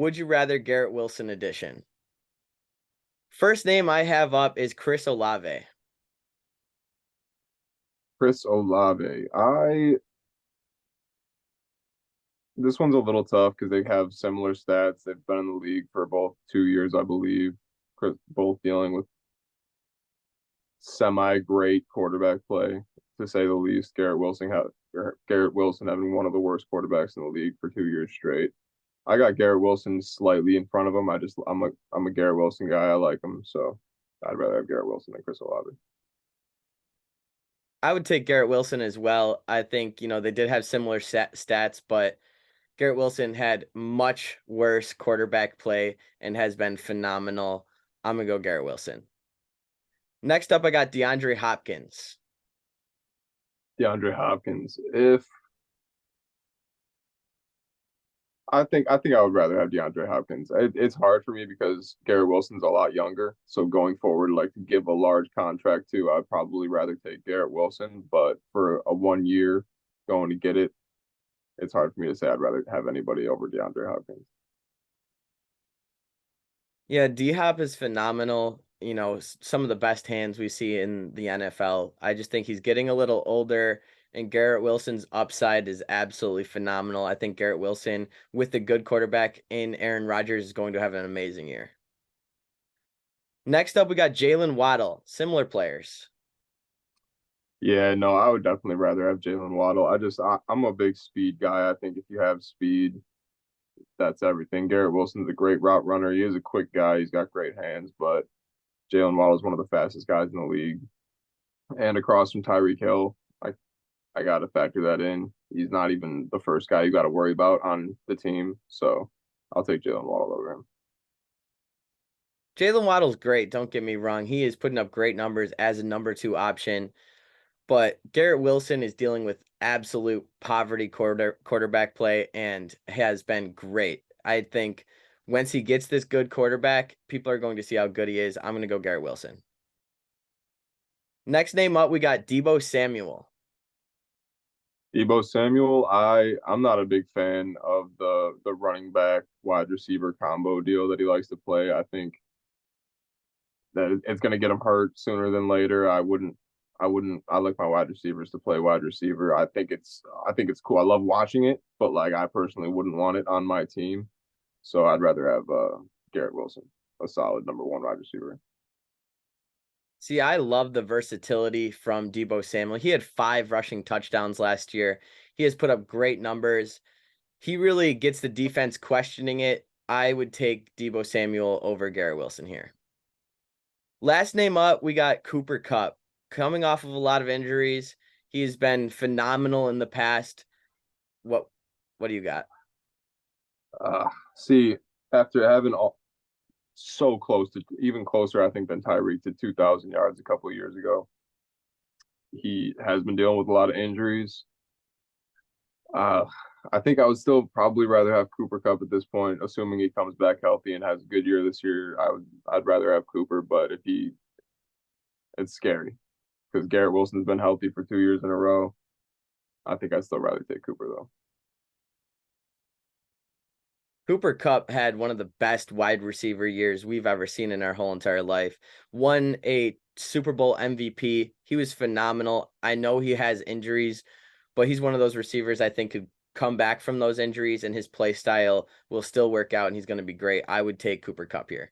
Would you rather Garrett Wilson edition? First name I have up is Chris Olave. Chris Olave. This one's a little tough because they have similar stats. They've been in the league for both 2 years, I believe. Both dealing with semi-great quarterback play, to say the least. Garrett Wilson having one of the worst quarterbacks in the league for 2 years straight. I got Garrett Wilson slightly in front of him. I'm a Garrett Wilson guy. I like him, so I'd rather have Garrett Wilson than Chris Olave. I would take Garrett Wilson as well. I think, they did have similar stats, but Garrett Wilson had much worse quarterback play and has been phenomenal. I'm going to go Garrett Wilson. Next up, I got DeAndre Hopkins. DeAndre Hopkins. If I think I would rather have DeAndre Hopkins. It's hard for me because Garrett Wilson's a lot younger. So going forward, like to give a large contract to, I'd probably rather take Garrett Wilson. But for a 1 year going to get it, it's hard for me to say I'd rather have anybody over DeAndre Hopkins. Yeah, D-Hop is phenomenal. Some of the best hands we see in the NFL. I just think he's getting a little older, and Garrett Wilson's upside is absolutely phenomenal. I think Garrett Wilson, with a good quarterback in Aaron Rodgers, is going to have an amazing year. Next up, we got Jalen Waddle. Similar players. Yeah, no, I would definitely rather have Jalen Waddle. I'm a big speed guy. I think if you have speed, that's everything. Garrett Wilson's a great route runner. He is a quick guy. He's got great hands, but Jalen Waddle is one of the fastest guys in the league. And across from Tyreek Hill, I got to factor that in. He's not even the first guy you got to worry about on the team. So I'll take Jalen Waddle over him. Jalen Waddle's great. Don't get me wrong. He is putting up great numbers as a number two option. But Garrett Wilson is dealing with absolute poverty quarterback play and has been great. I think once he gets this good quarterback, people are going to see how good he is. I'm going to go Garrett Wilson. Next name up, we got Deebo Samuel. Debo Samuel, I'm not a big fan of the running back wide receiver combo deal that he likes to play. I think that it's going to get him hurt sooner than later. I like my wide receivers to play wide receiver. I think it's cool. I love watching it, but like I personally wouldn't want it on my team. So I'd rather have Garrett Wilson, a solid number one wide receiver. See, I love the versatility from Deebo Samuel. He had 5 rushing touchdowns last year. He has put up great numbers. He really gets the defense questioning it. I would take Deebo Samuel over Garrett Wilson here. Last name up, we got Cooper Kupp. Coming off of a lot of injuries, he's been phenomenal in the past. What what do you got? See, after having so close to even closer, I think, than Tyreek to 2,000 yards a couple of years ago, he has been dealing with a lot of injuries. Uh, I think I would still probably rather have Cooper Kupp at this point, assuming he comes back healthy and has a good year this year. I'd rather have Cooper, but it's scary because Garrett Wilson's been healthy for 2 years in a row. I think I'd still rather take Cooper though. Cooper Kupp had one of the best wide receiver years we've ever seen in our whole entire life. Won a Super Bowl MVP. He was phenomenal. I know he has injuries, but he's one of those receivers I think could come back from those injuries and his play style will still work out and he's going to be great. I would take Cooper Kupp here.